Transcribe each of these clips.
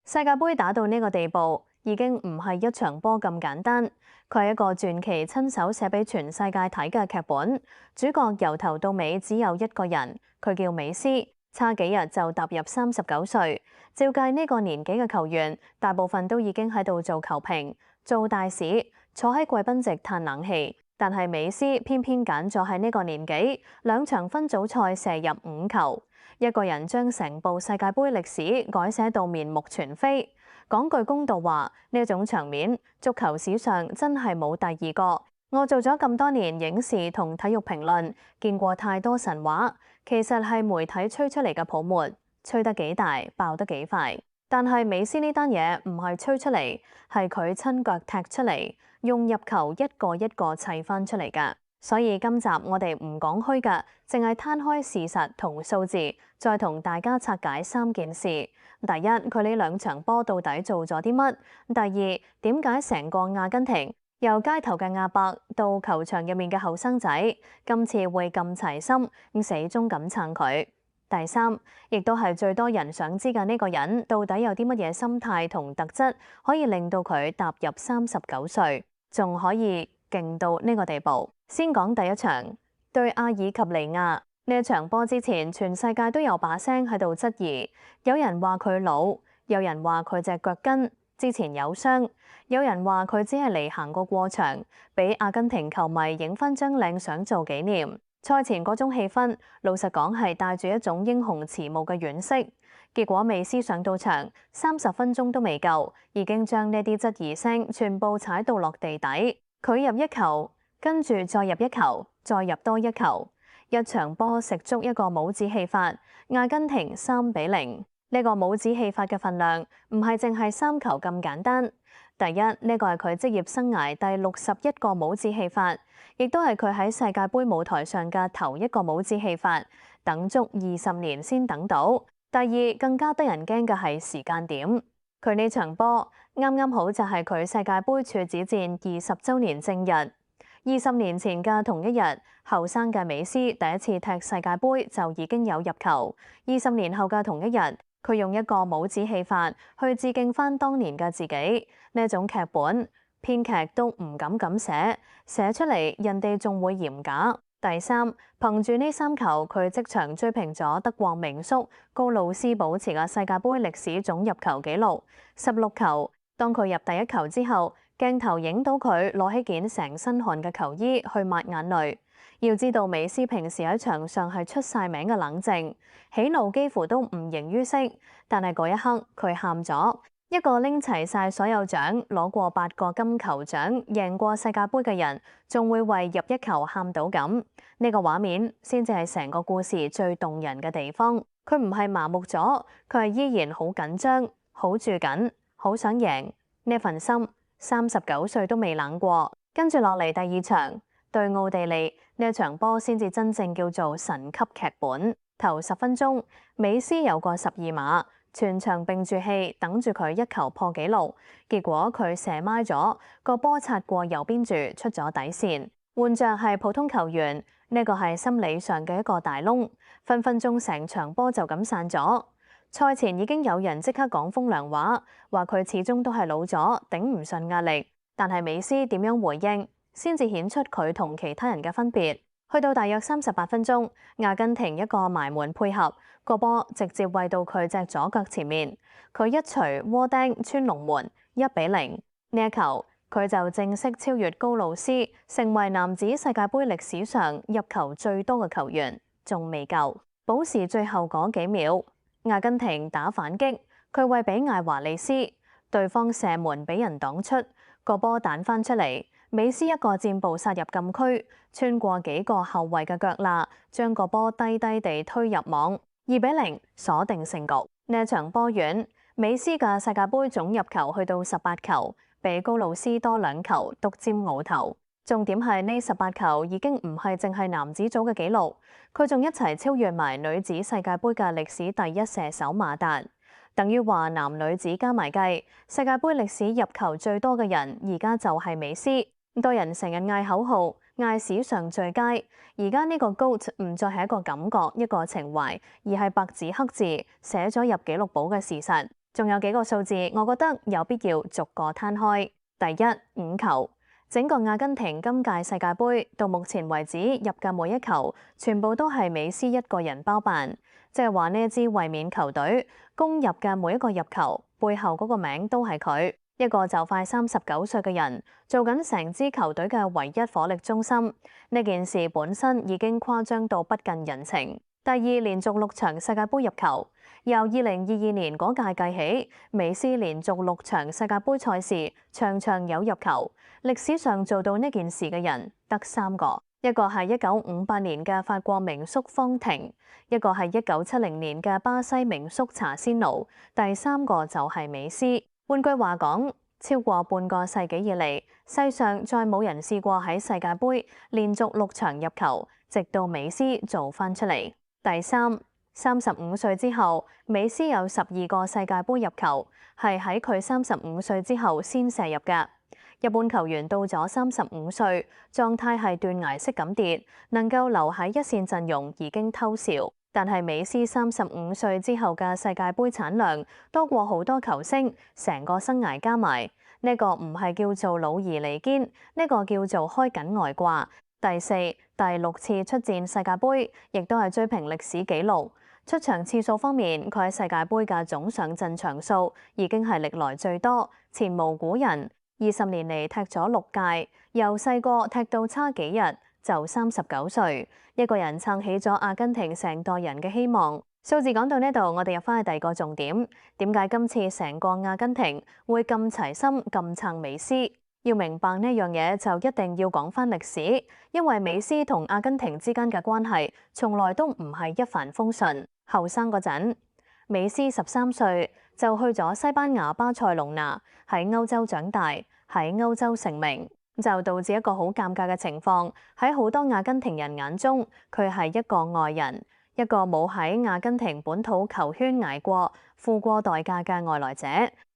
世界盃打到呢個地步，已經唔係一場波咁簡單，佢係一個傳奇親手寫俾全世界睇嘅劇本。主角由頭到尾只有一個人，佢叫美斯，差幾日就踏入39歲。照計呢個年紀嘅球員，大部分都已經喺度做球評、做大使，坐喺貴賓席嘆冷氣。但係美斯偏偏揀咗喺呢個年紀，2場分組賽射入5球。一個人將成部世界盃歷史改寫到面目全非。講句公道話，呢種場面，足球史上真係冇第二個。我做咗咁多年影視同體育評論，見過太多神話，其實係媒體吹出嚟嘅泡沫，吹得幾大，爆得幾快。但係美斯呢單嘢唔係吹出嚟，係佢親腳踢出嚟，用入球一個一個砌翻出嚟㗎。所以今集我哋唔講虛㗎，淨係攤開事實同數字，再同大家拆解3件事。第一，佢呢2場波到底做咗啲乜？第二，點解成個阿根廷由街頭嘅阿伯到球場入面嘅後生仔，今次會咁齊心，死忠咁撐佢？第三，亦都係最多人想知嘅呢個人，到底有啲乜嘢心態同特質，可以令到佢踏入39歲，仲可以勁到呢個地步？先講第一場對阿爾及利亞呢場波之前，全世界都有把聲喺度質疑，有人話佢老，有人話佢隻腳跟之前有傷，有人話佢只係嚟行個過場，俾阿根廷球迷影返張靚相做紀念。賽前嗰種氣氛，老實講係帶住一種英雄遲暮嘅惋惜。結果美斯上到場30分鐘都未夠，已經將呢啲質疑聲全部踩到落地底。佢入一球，跟住再入一球，再入多一球，一場波食足一個帽子戲法。阿根廷3-0，呢個帽子戲法嘅份量唔係淨係3球咁簡單。第一，呢個係佢職業生涯第61個帽子戲法，亦都係佢喺世界盃舞台上嘅頭一個帽子戲法，等足20年先等到。第二，更加得人驚嘅係時間點，佢呢場波啱啱好就係佢世界盃處子戰20週年正日。20年前嘅同一日，後生嘅美斯第一次踢世界盃就已經有入球。20年後嘅同一日，佢用一個帽子戲法去致敬返當年嘅自己。呢種劇本編劇都唔敢咁寫出嚟，人哋仲會嫌假。第三，憑住呢3球，佢即場追平咗德國名宿高路斯保持嘅世界盃歷史總入球紀錄16球。當佢入第1球之後，鏡頭影到佢攞起件成身汗嘅球衣去抹眼淚。要知道美斯平時喺場上係出晒名嘅冷靜，喜怒幾乎都唔形於色。但係嗰一刻佢喊咗，一個拎齊晒所有獎、攞過8個金球獎、贏過世界盃嘅人，仲會為入一球喊到咁。呢個畫面先至係成個故事最動人嘅地方。佢唔係麻木咗，佢係依然好緊張、好住緊、好想贏。呢份心39歲都未冷過。跟住落嚟第2場對奧地利，呢場波先至真正叫做神級劇本。頭10分鐘，美斯有個12碼，全場屏住氣等住佢一球破紀錄。結果佢射歪咗，個波擦過右邊柱出咗底線。換着係普通球員，呢個係心理上嘅一個大窿，分分鐘成場波就咁散咗。賽前已經有人即刻講風涼話，話佢始終都係老咗，頂唔順壓力。但係美斯點樣回應，先至顯出佢同其他人嘅分別。去到大約38分鐘，阿根廷一個埋門配合，個波直接餵到佢隻左腳前面，佢一錘窩釘穿龍門，1-0。呢一球佢就正式超越高路斯，成為男子世界盃歷史上入球最多嘅球員。仲未夠，補時最後嗰幾秒，阿根廷打反擊，佢餵俾艾華利斯，對方射門俾人擋出，個波彈翻出嚟。美斯一個箭步殺入禁區，穿過幾個後衛嘅腳罅，將個波低低地推入網，2-0鎖定勝局。呢一場波完，美斯嘅世界盃總入球去到18球，比高路斯多2球，獨佔鰲頭。重點係呢18球已經唔係淨係男子組嘅紀錄，佢仲一齊超越埋女子世界盃嘅歷史第一射手馬達。等於話男女子加埋計，世界盃歷史入球最多嘅人而家就係美斯。多人成日嗌口號，嗌史上最佳。而家呢個 GOAT 唔再係一個感覺、一個情懷，而係白紙黑字寫咗入紀錄簿嘅事實。仲有幾個數字，我覺得有必要逐個攤開。第一，5球。整個阿根廷今屆世界盃到目前為止入嘅每一球，全部都係美斯一個人包辦，即係話呢一支衛冕球隊攻入嘅每一個入球，背後嗰個名都係佢。一個就快39歲嘅人，做緊成支球隊嘅唯一火力中心。呢件事本身已經誇張到不近人情。第二，連續6場世界盃入球。由2022年嗰屆計起，美斯連續6場世界盃賽事場場有入球。歷史上做到呢件事嘅人得3個，一個係1958年嘅法國名宿方廷，一個係1970年嘅巴西名宿查仙奴，第3個就係美斯。換句話講，超過半個世紀以嚟，世上再冇人試過喺世界盃連續6場入球，直到美斯做返出嚟。第三，35歲之後，美斯有12個世界盃入球，係喺佢35歲之後先射入嘅。日本球員到咗35歲，狀態係斷崖式咁跌，能夠留喺一線陣容已經偷笑。但係美斯35歲之後嘅世界盃產量多過好多球星，成個生涯加埋，呢個唔係叫做老而彌堅，呢個叫做開緊外掛。第四、第6次出戰世界盃，亦都係追平歷史紀錄。出場次數方面，佢喺世界盃嘅總上陣場數已經係歷來最多，前無古人。20年嚟踢咗6屆，由細個踢到差幾日就39歲，一個人撐起咗阿根廷成代人嘅希望。數字講到呢度，我哋入翻去第二個重點，點解今次成個阿根廷會咁齊心咁撐美斯？要明白呢樣嘢就一定要講翻歷史，因為美斯同阿根廷之間嘅關係從來都唔係一帆風順。後生嗰陣，美斯13歲就去咗西班牙巴塞隆拿，喺歐洲長大，喺歐洲成名，就導致一個好尷尬嘅情況。喺好多阿根廷人眼中，佢係一個外人，一個冇喺阿根廷本土球圈捱過、付過代價嘅外來者。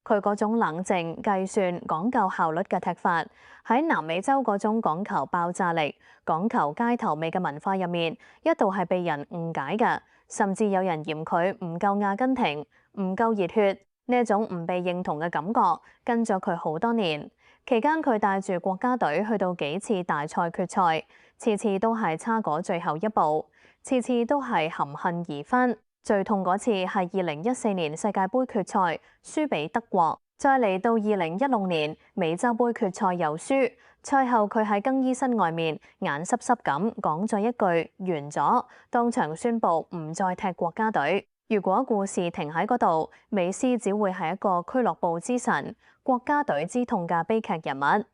佢嗰種冷靜、計算、講究效率嘅踢法，喺南美洲嗰種講求爆炸力、講求街頭味嘅文化入面，一度係被人誤解嘅。甚至有人嫌佢唔夠阿根廷，唔夠熱血，呢一種唔被認同嘅感覺跟咗佢好多年。期間佢帶住國家隊去到幾次大賽決賽，次次都係差嗰最後一步，次次都係含恨而返。最痛嗰次係2014年世界盃決賽輸俾德國，再嚟到2016年美洲盃決賽又輸。賽後佢喺更衣室外面眼濕濕咁講咗一句完咗，當場宣布唔再踢國家隊。如果故事停喺嗰度，美斯只會係一個俱樂部之神、國家隊之痛嘅悲劇人物。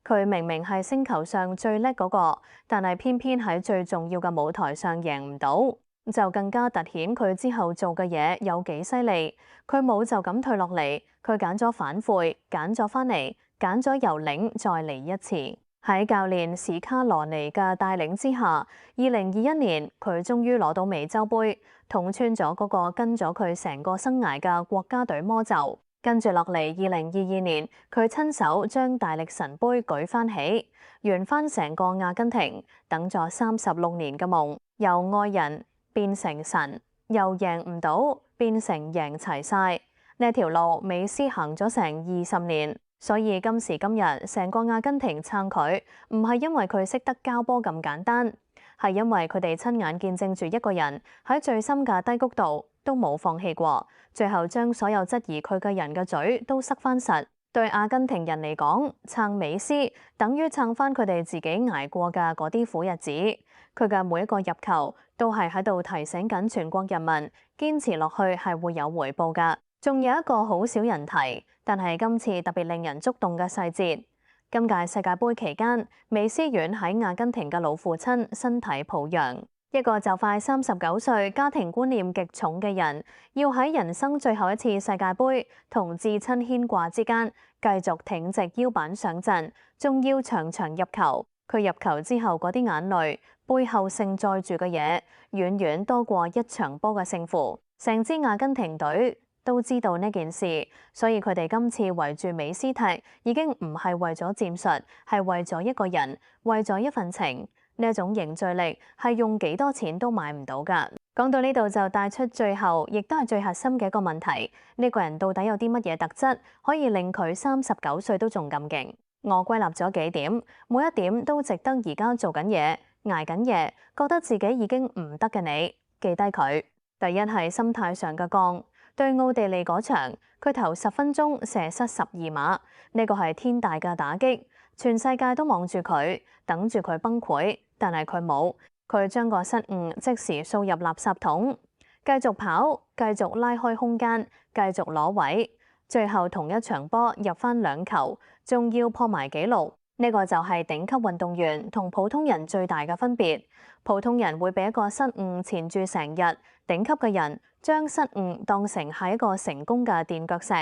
佢明明係星球上最叻嗰個，但係偏偏喺最重要嘅舞台上贏唔到，就更加凸顯佢之後做嘅嘢有幾犀利。佢冇就咁退落嚟，佢揀咗反悔，揀咗返嚟，揀咗由零再嚟一次。喺教練史卡羅尼嘅帶領之下，2021年佢終於攞到美洲盃，捅穿咗嗰個跟咗佢成個生涯嘅國家隊魔咒。跟住落嚟，2022年佢親手將大力神杯舉翻起，圓翻成個阿根廷等咗36年嘅夢，由愛人變成神，由贏唔到變成贏齊晒。呢條路美斯行咗成20年，所以今時今日成個阿根廷撐佢，唔係因為佢識得交波咁簡單，係因為佢哋親眼見證住一個人喺最深嘅低谷度都冇放棄過，最後將所有質疑佢嘅人嘅嘴都塞翻實。對阿根廷人嚟講，撐美斯等於撐翻佢哋自己捱過嘅嗰啲苦日子。佢嘅每一個入球都係喺度提醒緊全國人民，堅持落去係會有回報㗎。仲有一個好少人提，但係今次特別令人觸動嘅細節。今屆世界盃期間，美斯院喺阿根廷嘅老父親身體抱恙，一個就快39歲、家庭觀念極重嘅人，要喺人生最後一次世界盃同至親牽掛之間，繼續挺直腰板上陣，仲要場場入球。佢入球之後嗰啲眼淚，背後盛載住嘅嘢，遠遠多過一場波嘅勝負。成支阿根廷隊都知道呢件事，所以佢哋今次圍住美斯踢，已經唔係為咗戰術，係為咗一個人，為咗一份情。呢一種凝聚力係用幾多錢都買唔到㗎。講到呢度就帶出最後，亦都係最核心嘅一個問題：呢個人到底有啲乜嘢特質，可以令佢39歲都仲咁勁？我歸納咗幾點，每一點都值得而家做緊嘢、捱緊夜，覺得自己已經唔得嘅你記低佢。第一係心態上嘅降，對奧地利嗰場，佢頭10分鐘射失12碼，呢個係天大嘅打擊，全世界都望住佢，等住佢崩潰，但係佢冇。佢將個失誤即時掃入垃圾桶，繼續跑，繼續拉開空間，繼續攞位，最後同一場波入返2球，仲要破埋紀錄。呢個就係頂級運動員同普通人最大嘅分別。普通人會俾一個失誤纏住成日，頂級嘅人將失誤當成係一個成功嘅墊腳石，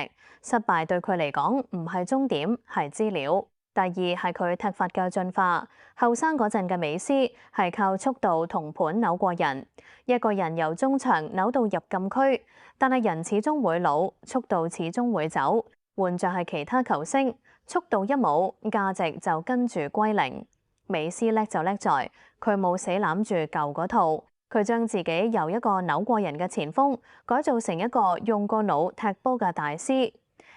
失敗對佢嚟講唔係終點，係資料。第二係佢踢法嘅進化，後生嗰陣嘅美斯係靠速度同盤扭過人，一個人由中場扭到入禁區，但係人始終會老，速度始終會走。換作係其他球星，速度一冇，價值就跟住歸零。美斯叻就叻在佢冇死攬住舊嗰套，佢將自己由一個扭過人嘅前鋒改造成一個用個腦踢波嘅大師。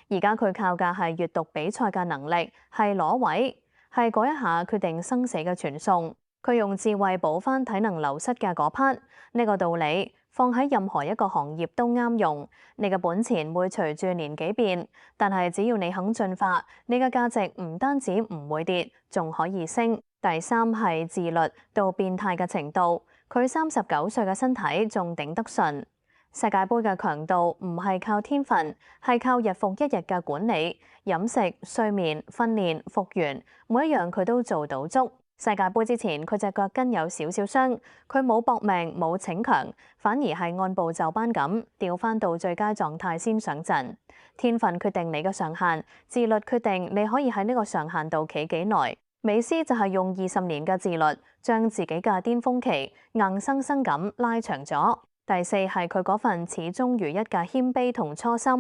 而家佢靠嘅係閱讀比賽嘅能力，係攞位，係嗰一下決定生死嘅傳送。佢用智慧補翻體能流失嘅嗰 part。呢個道理放喺任何一個行業都啱用。你嘅本錢會隨住年紀變，但係只要你肯進化，你嘅價值唔單止唔會跌，仲可以升。第三係自律到變態嘅程度，佢39歲嘅身體仲頂得順。世界盃嘅強度唔係靠天分，係靠日復一日嘅管理、飲食、睡眠、訓練、復原，每一樣佢都做到足。世界盃之前佢隻腳跟有少少傷，佢冇搏命冇逞強，反而係按部就班咁調翻到最佳狀態先上陣。天分決定你嘅上限，自律決定你可以喺呢個上限度企幾耐。美斯就係用20年嘅自律，將自己嘅巔峰期硬生生咁拉長咗。第四係佢嗰份始終如一嘅謙卑同初心。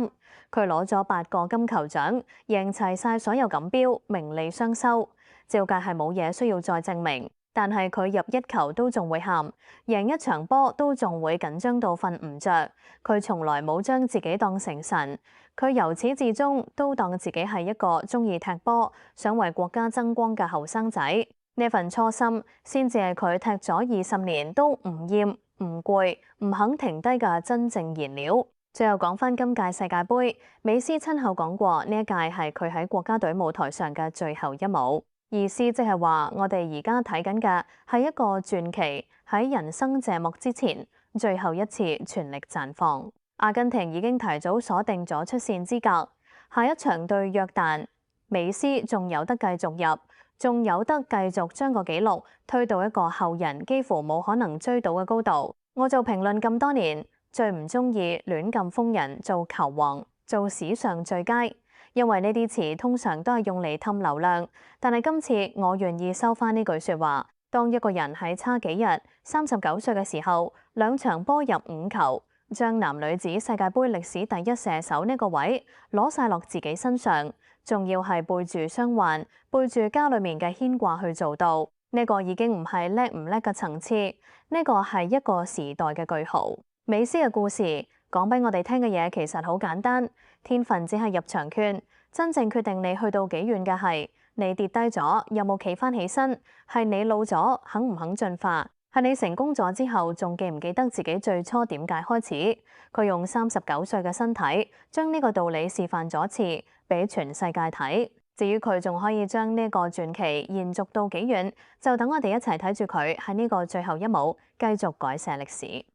佢攞咗8個金球獎，贏齊晒所有錦標，名利雙收。照計係冇嘢需要再證明，但係佢入1球都仲會喊，贏一場波都仲會緊張到瞓唔着。佢從來冇將自己當成神，佢由始至終都當自己係一個中意踢波、想為國家爭光嘅後生仔。呢份初心先至係佢踢咗20年都唔厭、唔攰、唔肯停低嘅真正燃料。最後講返今屆世界盃，美斯親口講過呢一屆係佢喺國家隊舞台上嘅最後一舞，意思即係話我哋而家睇緊嘅係一個傳奇喺人生謝幕之前最後一次全力綻放。阿根廷已經提早鎖定咗出線資格，下一場對約旦，美斯仲有得繼續入，仲有得繼續將個紀錄推到一個後人幾乎冇可能追到嘅高度。我做評論咁多年，最唔中意亂咁封人做球王、做史上最佳，因為呢啲詞通常都係用嚟氹流量。但係今次我願意收翻呢句説話。當一個人喺差幾日39歲嘅時候，2場波入5球，將男女子世界盃歷史第一射手呢個位攞晒落自己身上，仲要係背住傷患、背住家裏面嘅牽掛去做到，呢個已經唔係叻唔叻嘅層次，呢個係一個時代嘅句號。美斯嘅故事講俾我哋聽嘅嘢其實好簡單，天分只係入場券，真正決定你去到幾遠嘅係你跌低咗有冇企翻起身，係你老咗肯唔肯進化，係你成功咗之後仲記唔記得自己最初點解開始。佢用39歲嘅身體將呢個道理示範咗一次俾全世界睇。至於佢仲可以將呢個傳奇延續到幾遠，就等我哋一齊睇住佢喺呢個最後一舞繼續改寫歷史。